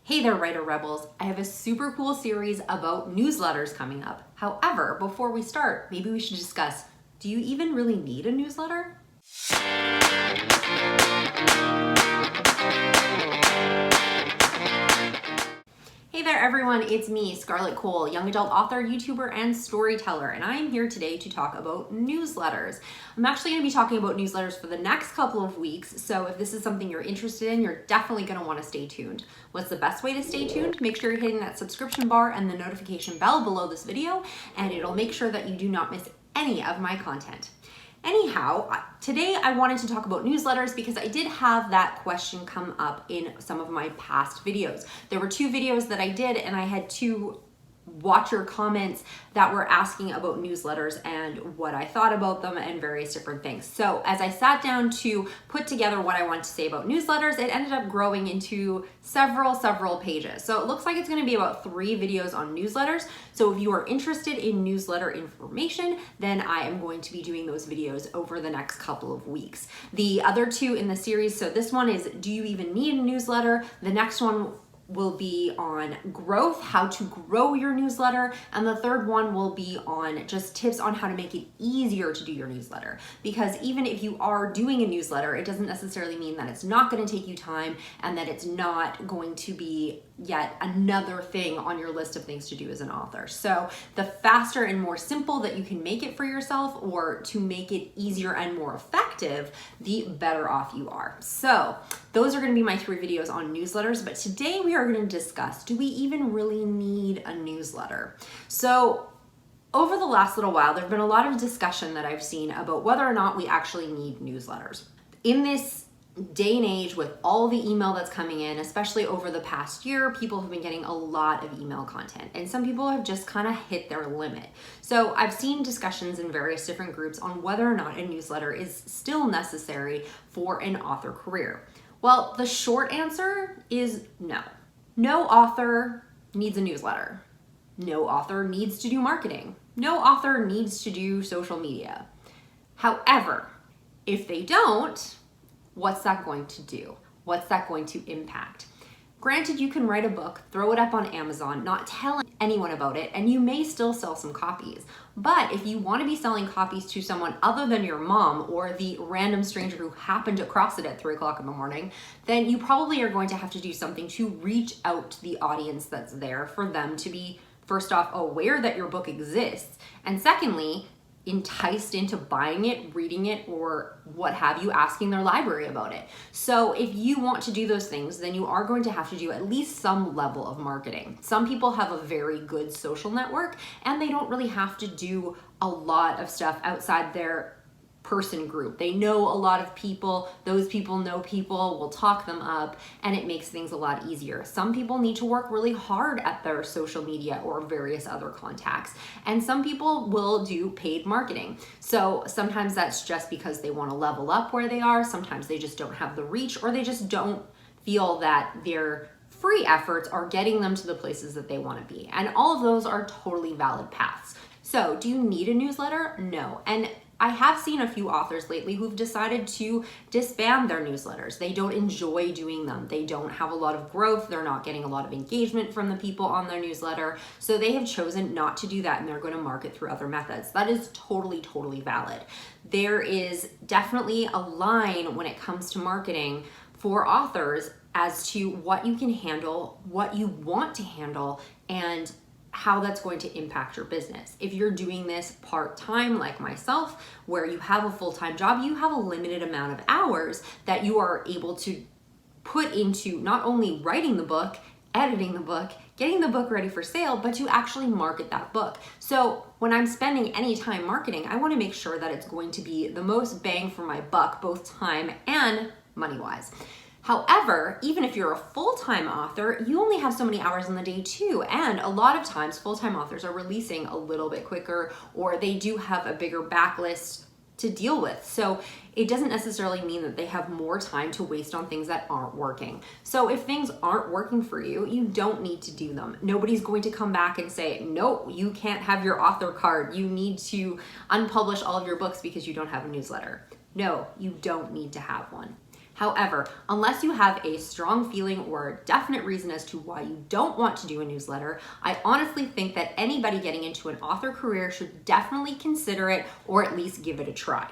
Hey there, Writer Rebels. I have a super cool series about newsletters coming up. However, before we start, maybe we should discuss, do you even really need a newsletter? Hey there everyone, it's me, Scarlett Kol, young adult author, YouTuber, and storyteller, and I am here today to talk about newsletters. I'm actually going to be talking about newsletters for the next couple of weeks, so if this is something you're interested in, you're definitely going to want to stay tuned. What's the best way to stay tuned? Make sure you're hitting that subscription bar and the notification bell below this video, and it'll make sure that you do not miss any of my content. Anyhow, today I wanted to talk about newsletters because I did have that question come up in some of my past videos. There were two videos that I did and I had two watcher comments that were asking about newsletters and what I thought about them and various different things. So as I sat down to put together what I want to say about newsletters, it ended up growing into several pages. So it looks like it's going to be about 3 videos on newsletters. So if you are interested in newsletter information, then I am going to be doing those videos over the next couple of weeks. The other 2 in the series, so this one is, do you even need a newsletter? The next one will be on growth, how to grow your newsletter, and the third one will be on just tips on how to make it easier to do your newsletter. Because even if you are doing a newsletter, it doesn't necessarily mean that it's not going to take you time and that it's not going to be yet another thing on your list of things to do as an author. So the faster and more simple that you can make it for yourself, or to make it easier and more effective, the better off you are. So those are going to be my 3 videos on newsletters, but today we are going to discuss, do we even really need a newsletter? So over the last little while, there's been a lot of discussion that I've seen about whether or not we actually need newsletters. In this day and age, with all the email that's coming in, especially over the past year, people have been getting a lot of email content, and some people have just kind of hit their limit. So I've seen discussions in various different groups on whether or not a newsletter is still necessary for an author career. Well, the short answer is no. No author needs a newsletter. No author needs to do marketing. No author needs to do social media. However, if they don't, what's that going to do? What's that going to impact? Granted, you can write a book, throw it up on Amazon, not tell anyone about it, and you may still sell some copies. But if you want to be selling copies to someone other than your mom or the random stranger who happened across it at 3 o'clock in the morning, then you probably are going to have to do something to reach out to the audience that's there for them to be, first off, aware that your book exists, and secondly, enticed into buying it, reading it, or what have you, asking their library about it. So if you want to do those things, then you are going to have to do at least some level of marketing. Some people have a very good social network and they don't really have to do a lot of stuff outside their person group. They know a lot of people, those people know people, will talk them up, and it makes things a lot easier. Some people need to work really hard at their social media or various other contacts, and some people will do paid marketing. So sometimes that's just because they want to level up where they are, sometimes they just don't have the reach, or they just don't feel that their free efforts are getting them to the places that they want to be. And all of those are totally valid paths. So do you need a newsletter? No. And I have seen a few authors lately who've decided to disband their newsletters. They don't enjoy doing them. They don't have a lot of growth. They're not getting a lot of engagement from the people on their newsletter. So they have chosen not to do that, and they're going to market through other methods. That is totally valid. There is definitely a line when it comes to marketing for authors as to what you can handle, what you want to handle, and how that's going to impact your business. If you're doing this part-time like myself, where you have a full-time job, you have a limited amount of hours that you are able to put into not only writing the book, editing the book, getting the book ready for sale, but to actually market that book. So when I'm spending any time marketing, I want to make sure that it's going to be the most bang for my buck, both time and money-wise. However, even if you're a full-time author, you only have so many hours in the day too. And a lot of times full-time authors are releasing a little bit quicker, or they do have a bigger backlist to deal with. So it doesn't necessarily mean that they have more time to waste on things that aren't working. So if things aren't working for you, you don't need to do them. Nobody's going to come back and say, no, you can't have your author card. You need to unpublish all of your books because you don't have a newsletter. No, you don't need to have one. However, unless you have a strong feeling or a definite reason as to why you don't want to do a newsletter, I honestly think that anybody getting into an author career should definitely consider it or at least give it a try.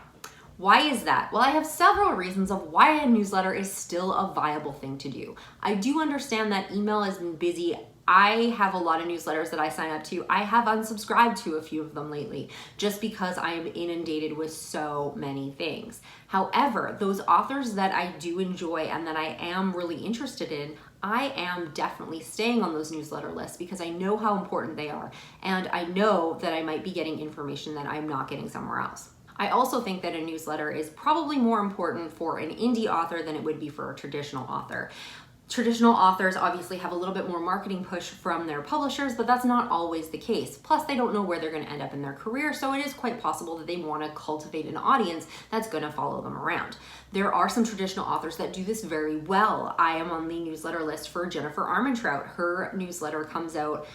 Why is that? Well, I have several reasons of why a newsletter is still a viable thing to do. I do understand that email has been busy. I have a lot of newsletters that I sign up to. I have unsubscribed to a few of them lately just because I am inundated with so many things. However, those authors that I do enjoy and that I am really interested in, I am definitely staying on those newsletter lists because I know how important they are, and I know that I might be getting information that I'm not getting somewhere else. I also think that a newsletter is probably more important for an indie author than it would be for a traditional author. Traditional authors obviously have a little bit more marketing push from their publishers, but that's not always the case. Plus, they don't know where they're going to end up in their career, so it is quite possible that they want to cultivate an audience that's going to follow them around. There are some traditional authors that do this very well. I am on the newsletter list for Jennifer Armentrout. Her newsletter comes out,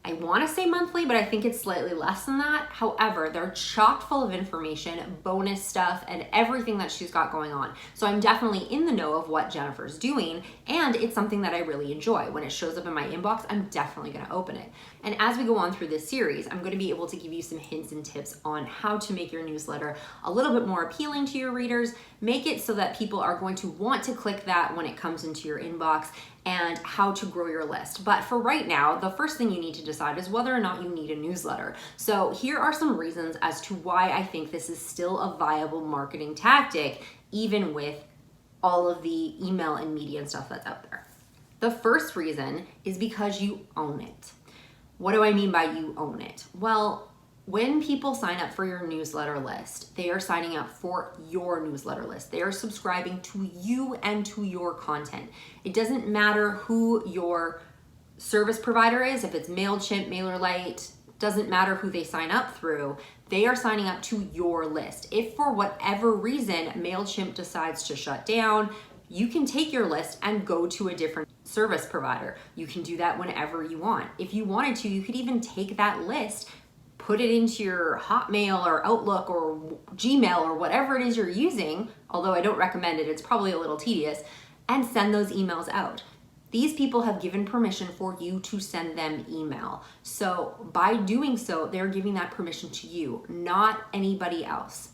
I want to say monthly, but I think it's slightly less than that. However, they're chock full of information, bonus stuff, and everything that she's got going on. So I'm definitely in the know of what Jennifer's doing, and it's something that I really enjoy. When it shows up in my inbox, I'm definitely going to open it. And as we go on through this series, I'm going to be able to give you some hints and tips on how to make your newsletter a little bit more appealing to your readers, make it so that people are going to want to click that when it comes into your inbox, and how to grow your list. But for right now, the first thing you need to decide is whether or not you need a newsletter. So here are some reasons as to why I think this is still a viable marketing tactic, even with all of the email and media and stuff that's out there. The first reason is because you own it. What do I mean by you own it? Well, when people sign up for your newsletter list, they are signing up for your newsletter list. They are subscribing to you and to your content. It doesn't matter who your service provider is, if it's MailChimp, MailerLite, doesn't matter who they sign up through, they are signing up to your list. If for whatever reason MailChimp decides to shut down, you can take your list and go to a different service provider. You can do that whenever you want. If you wanted to, you could even take that list, put it into your Hotmail or Outlook or Gmail or whatever it is you're using, although I don't recommend it, it's probably a little tedious, and send those emails out. These people have given permission for you to send them email. So by doing so, they're giving that permission to you, not anybody else.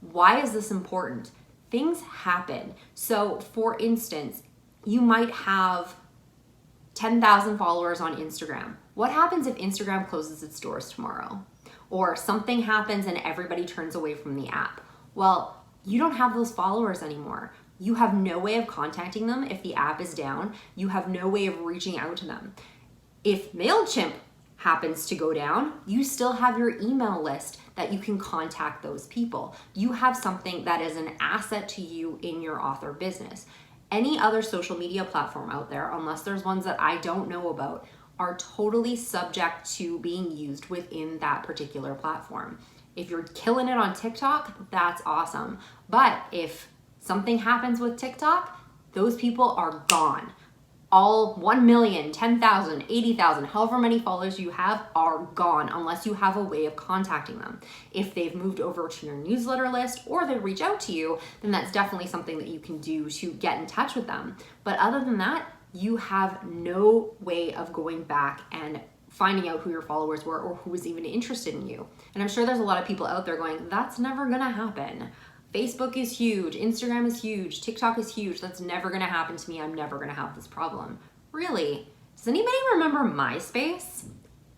Why is this important? Things happen. So for instance, you might have 10,000 followers on Instagram. What happens if Instagram closes its doors tomorrow? Or something happens and everybody turns away from the app? Well, you don't have those followers anymore. You have no way of contacting them if the app is down. You have no way of reaching out to them. If MailChimp happens to go down, you still have your email list that you can contact those people. You have something that is an asset to you in your author business. Any other social media platform out there, unless there's ones that I don't know about, are totally subject to being used within that particular platform. If you're killing it on TikTok, that's awesome. But if something happens with TikTok, those people are gone. All 1 million, 10,000, 80,000, however many followers you have are gone unless you have a way of contacting them. If they've moved over to your newsletter list or they reach out to you, then that's definitely something that you can do to get in touch with them. But other than that, you have no way of going back and finding out who your followers were or who was even interested in you. And I'm sure there's a lot of people out there going, that's never gonna happen. Facebook is huge, Instagram is huge, TikTok is huge. That's never gonna happen to me. I'm never gonna have this problem. Really? Does anybody remember MySpace?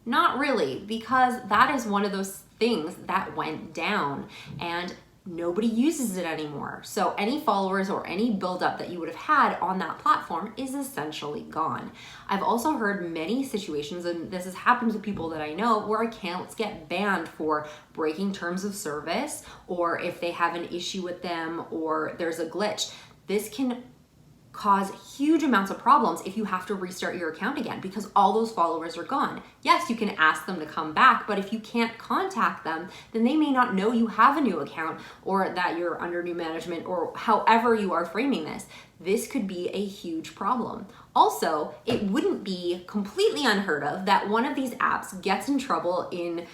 Not really, because that is one of those things that went down and nobody uses it anymore. So any followers or any buildup that you would have had on that platform is essentially gone. I've also heard many situations, and this has happened to people that I know, where accounts get banned for breaking terms of service, or if they have an issue with them or there's a glitch. This can cause huge amounts of problems if you have to restart your account again because all those followers are gone. Yes, you can ask them to come back, but if you can't contact them, then they may not know you have a new account or that you're under new management or however you are framing this. This could be a huge problem. Also, it wouldn't be completely unheard of that one of these apps gets in trouble in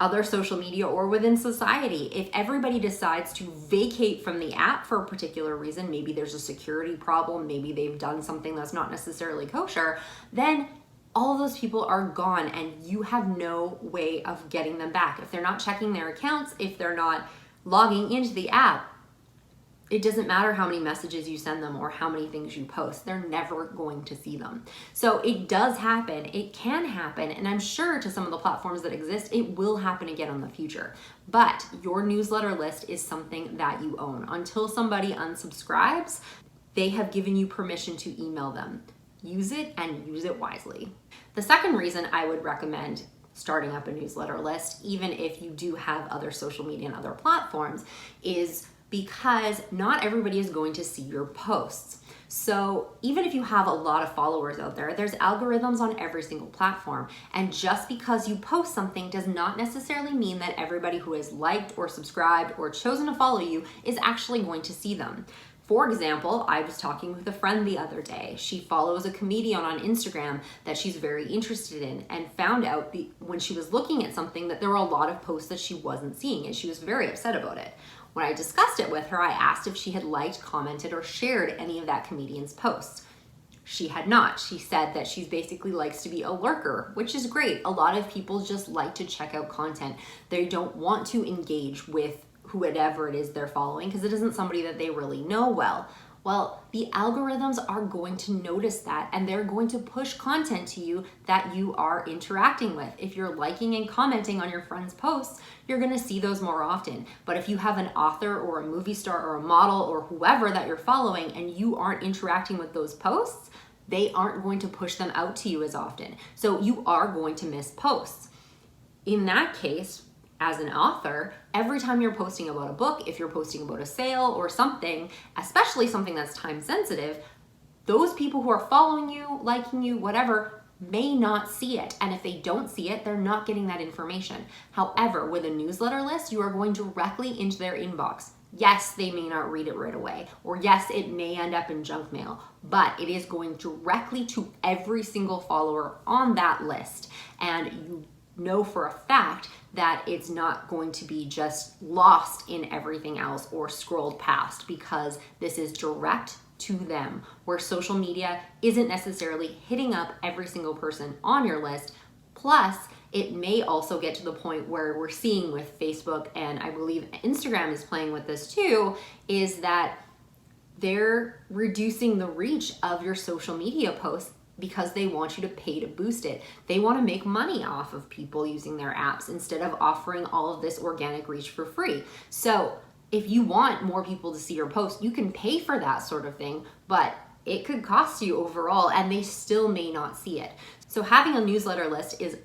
other social media or within society. If everybody decides to vacate from the app for a particular reason, maybe there's a security problem, maybe they've done something that's not necessarily kosher, then all of those people are gone and you have no way of getting them back. If they're not checking their accounts, if they're not logging into the app, it doesn't matter how many messages you send them or how many things you post, they're never going to see them. So it does happen, it can happen, and I'm sure to some of the platforms that exist, it will happen again in the future. But your newsletter list is something that you own. Until somebody unsubscribes, they have given you permission to email them. Use it and use it wisely. The second reason I would recommend starting up a newsletter list, even if you do have other social media and other platforms, is because not everybody is going to see your posts. So even if you have a lot of followers out there, there's algorithms on every single platform. And just because you post something does not necessarily mean that everybody who has liked or subscribed or chosen to follow you is actually going to see them. For example, I was talking with a friend the other day. She follows a comedian on Instagram that she's very interested in and found out when she was looking at something that there were a lot of posts that she wasn't seeing, and she was very upset about it. When I discussed it with her, I asked if she had liked, commented, or shared any of that comedian's posts. She had not. She said that she basically likes to be a lurker, which is great. A lot of people just like to check out content. They don't want to engage with whoever it is they're following because it isn't somebody that they really know well. Well, the algorithms are going to notice that and they're going to push content to you that you are interacting with. If you're liking and commenting on your friends' posts, you're going to see those more often. But if you have an author or a movie star or a model or whoever that you're following and you aren't interacting with those posts, they aren't going to push them out to you as often. So you are going to miss posts. In that case, as an author, every time you're posting about a book, if you're posting about a sale or something, especially something that's time sensitive, those people who are following you, liking you, whatever, may not see it. And if they don't see it, they're not getting that information. However, with a newsletter list, you are going directly into their inbox. Yes, they may not read it right away, or yes, it may end up in junk mail, but it is going directly to every single follower on that list. And you know for a fact that it's not going to be just lost in everything else or scrolled past, because this is direct to them, where social media isn't necessarily hitting up every single person on your list. Plus, it may also get to the point where we're seeing with Facebook, and I believe Instagram is playing with this too, is that they're reducing the reach of your social media posts because they want you to pay to boost it. They want to make money off of people using their apps instead of offering all of this organic reach for free. So if you want more people to see your post, you can pay for that sort of thing, but it could cost you overall and they still may not see it. So having a newsletter list is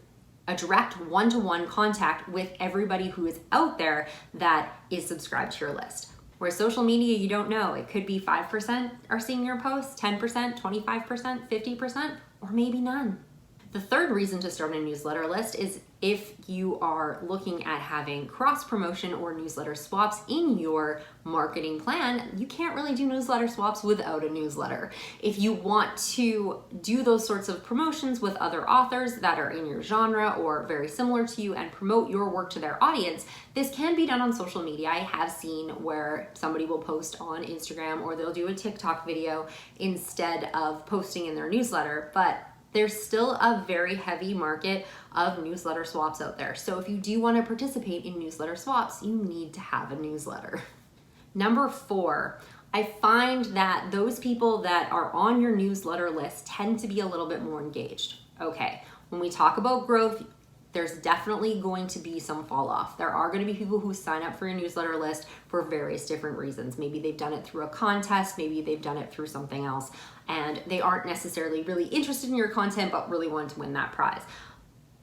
a direct one-to-one contact with everybody who is out there that is subscribed to your list. Where social media, you don't know. It could be 5% are seeing your posts, 10%, 25%, 50%, or maybe none. The third reason to start a newsletter list is if you are looking at having cross promotion or newsletter swaps in your marketing plan. You can't really do newsletter swaps without a newsletter. If you want to do those sorts of promotions with other authors that are in your genre or very similar to you and promote your work to their audience, this can be done on social media. I have seen where somebody will post on Instagram or they'll do a TikTok video instead of posting in their newsletter, but there's still a very heavy market of newsletter swaps out there. So if you do want to participate in newsletter swaps, you need to have a newsletter. Number 4, I find that those people that are on your newsletter list tend to be a little bit more engaged. Okay, when we talk about growth, there's definitely going to be some fall off. There are going to be people who sign up for your newsletter list for various different reasons. Maybe they've done it through a contest, maybe they've done it through something else, and they aren't necessarily really interested in your content, but really want to win that prize.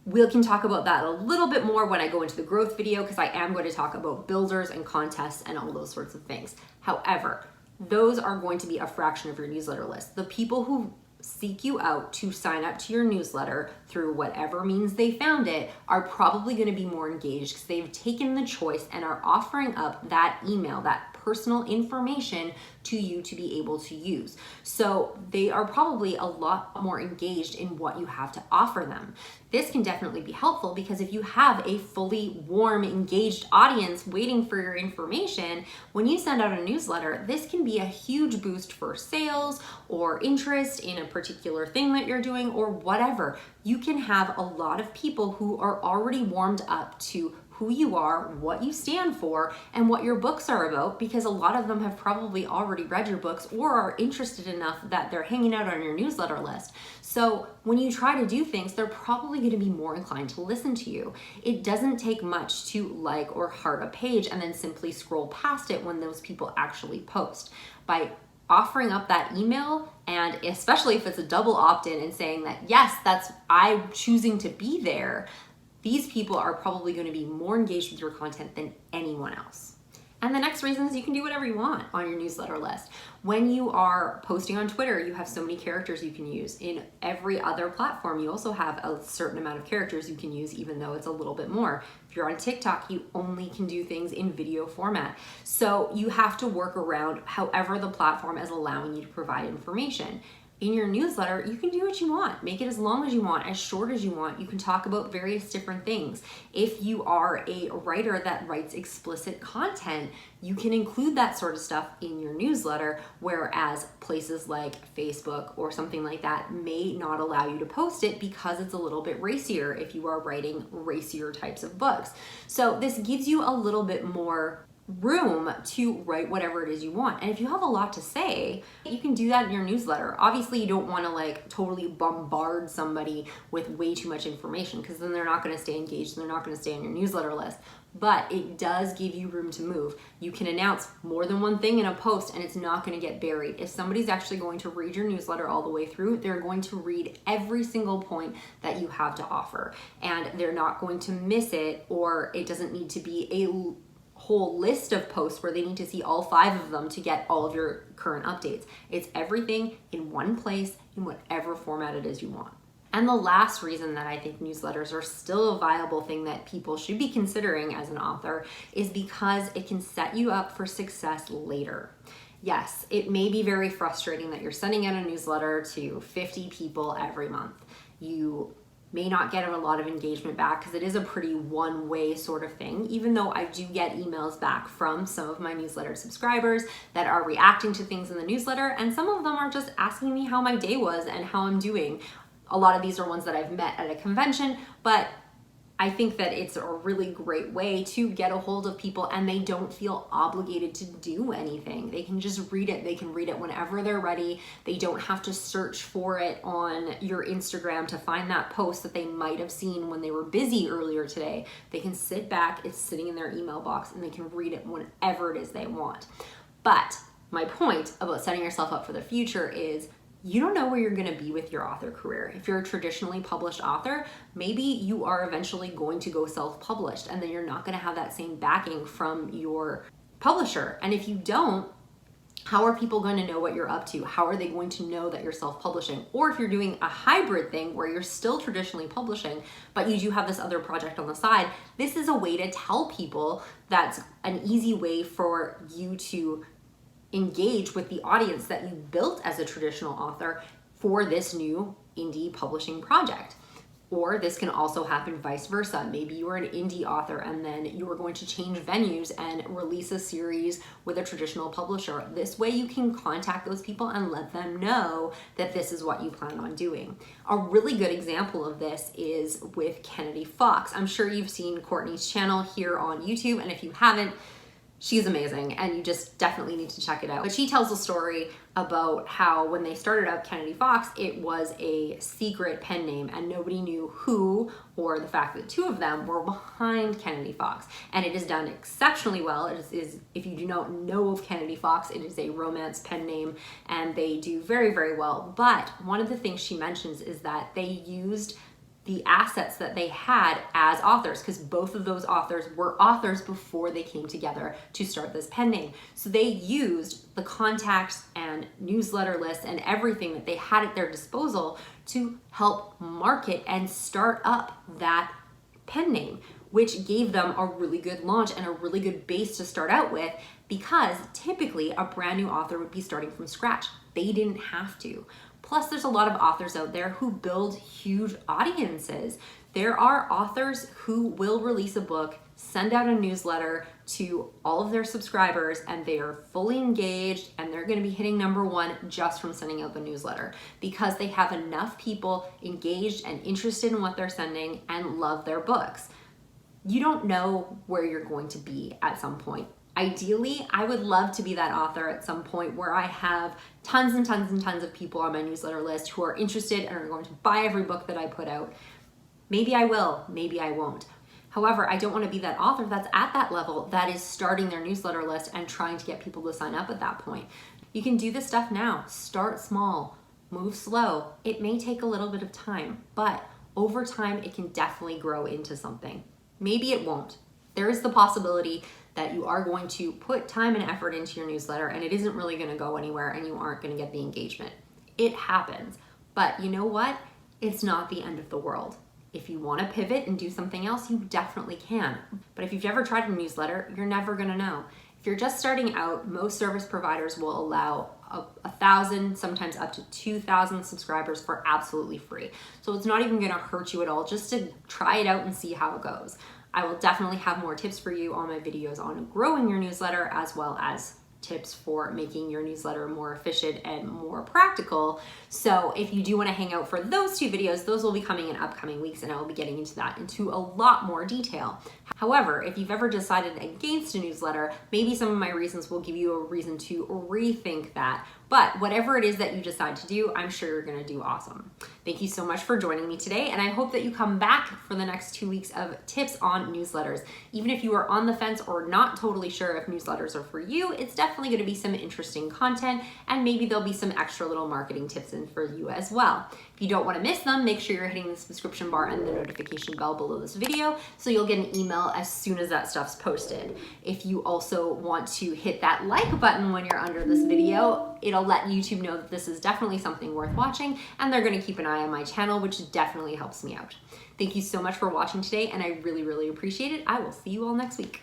We can talk about that a little bit more when I go into the growth video, because I am going to talk about builders and contests and all those sorts of things. However, those are going to be a fraction of your newsletter list. The people who seek you out to sign up to your newsletter through whatever means they found it are probably going to be more engaged because they've taken the choice and are offering up that email, that personal information to you to be able to use. So they are probably a lot more engaged in what you have to offer them. This can definitely be helpful because if you have a fully warm, engaged audience waiting for your information, when you send out a newsletter, this can be a huge boost for sales or interest in a particular thing that you're doing or whatever. You can have a lot of people who are already warmed up to who you are, what you stand for, and what your books are about, because a lot of them have probably already read your books or are interested enough that they're hanging out on your newsletter list. So when you try to do things, they're probably going to be more inclined to listen to you. It doesn't take much to like or heart a page and then simply scroll past it when those people actually post. By offering up that email, and especially if it's a double opt-in and saying that, yes, I'm choosing to be there, these people are probably going to be more engaged with your content than anyone else. And the next reason is you can do whatever you want on your newsletter list. When you are posting on Twitter, you have so many characters you can use. In every other platform, you also have a certain amount of characters you can use, even though it's a little bit more. If you're on TikTok, you only can do things in video format. So you have to work around however the platform is allowing you to provide information. In your newsletter, you can do what you want. Make it as long as you want, as short as you want. You can talk about various different things. If you are a writer that writes explicit content, you can include that sort of stuff in your newsletter, whereas places like Facebook or something like that may not allow you to post it because it's a little bit racier if you are writing racier types of books. So this gives you a little bit more room to write whatever it is you want. And if you have a lot to say, you can do that in your newsletter. Obviously, you don't want to like totally bombard somebody with way too much information because then they're not going to stay engaged and they're not going to stay on your newsletter list. But it does give you room to move. You can announce more than one thing in a post and it's not going to get buried. If somebody's actually going to read your newsletter all the way through, they're going to read every single point that you have to offer. And they're not going to miss it, or it doesn't need to be a whole list of posts where they need to see all 5 of them to get all of your current updates. It's everything in one place in whatever format it is you want. And the last reason that I think newsletters are still a viable thing that people should be considering as an author is because it can set you up for success later. Yes, it may be very frustrating that you're sending out a newsletter to 50 people every month. You may not get a lot of engagement back because it is a pretty one-way sort of thing, even though I do get emails back from some of my newsletter subscribers that are reacting to things in the newsletter, and some of them are just asking me how my day was and how I'm doing. A lot of these are ones that I've met at a convention, but I think that it's a really great way to get a hold of people and they don't feel obligated to do anything. They can just read it. They can read it whenever they're ready. They don't have to search for it on your Instagram to find that post that they might have seen when they were busy earlier today. They can sit back, it's sitting in their email box, and they can read it whenever it is they want. But my point about setting yourself up for the future is you don't know where you're going to be with your author career. If you're a traditionally published author, maybe you are eventually going to go self-published and then you're not going to have that same backing from your publisher. And if you don't, how are people going to know what you're up to? How are they going to know that you're self-publishing? Or if you're doing a hybrid thing where you're still traditionally publishing, but you do have this other project on the side, this is a way to tell people. That's an easy way for you to engage with the audience that you built as a traditional author for this new indie publishing project. Or this can also happen vice versa. Maybe you are an indie author and then you are going to change venues and release a series with a traditional publisher. This way you can contact those people and let them know that this is what you plan on doing. A really good example of this is with Kennedy Fox. I'm sure you've seen Courtney's channel here on YouTube, and if you haven't, she's amazing and you just definitely need to check it out. But she tells a story about how when they started up Kennedy Fox, it was a secret pen name and nobody knew who, or the fact that 2 of them were behind Kennedy Fox. And it is done exceptionally well. It is, if you do not know of Kennedy Fox, it is a romance pen name and they do very, very well. But one of the things she mentions is that they used the assets that they had as authors, because both of those authors were authors before they came together to start this pen name. So they used the contacts and newsletter lists and everything that they had at their disposal to help market and start up that pen name, which gave them a really good launch and a really good base to start out with. because typically a brand new author would be starting from scratch. They didn't have to. Plus, there's a lot of authors out there who build huge audiences. There are authors who will release a book, send out a newsletter to all of their subscribers, and they are fully engaged, and they're going to be hitting #1 just from sending out the newsletter because they have enough people engaged and interested in what they're sending and love their books. You don't know where you're going to be at some point. Ideally, I would love to be that author at some point where I have tons and tons and tons of people on my newsletter list who are interested and are going to buy every book that I put out. Maybe I will, maybe I won't. However, I don't want to be that author that's at that level that is starting their newsletter list and trying to get people to sign up at that point. You can do this stuff now. Start small, move slow. It may take a little bit of time, but over time, it can definitely grow into something. Maybe it won't. There is the possibility that you are going to put time and effort into your newsletter and it isn't really going to go anywhere and you aren't going to get the engagement. It happens. But you know what? It's not the end of the world. If you want to pivot and do something else, you definitely can. But if you've never tried a newsletter, you're never going to know. If you're just starting out, most service providers will allow 1,000, sometimes up to 2,000 subscribers for absolutely free. So it's not even going to hurt you at all just to try it out and see how it goes. I will definitely have more tips for you on my videos on growing your newsletter, as well as tips for making your newsletter more efficient and more practical. So if you do want to hang out for those 2 videos, those will be coming in upcoming weeks and I will be getting into that into a lot more detail. However, if you've ever decided against a newsletter, maybe some of my reasons will give you a reason to rethink that. But whatever it is that you decide to do, I'm sure you're going to do awesome. Thank you so much for joining me today, and I hope that you come back for the next 2 weeks of tips on newsletters. Even if you are on the fence or not totally sure if newsletters are for you, it's definitely going to be some interesting content, and maybe there'll be some extra little marketing tips in for you as well. If you don't want to miss them, make sure you're hitting the subscription bar and the notification bell below this video so you'll get an email as soon as that stuff's posted. If you also want to hit that like button when you're under this video, it'll let YouTube know that this is definitely something worth watching, and they're going to keep an eye on my channel, which definitely helps me out. Thank you so much for watching today, and I really, really appreciate it. I will see you all next week.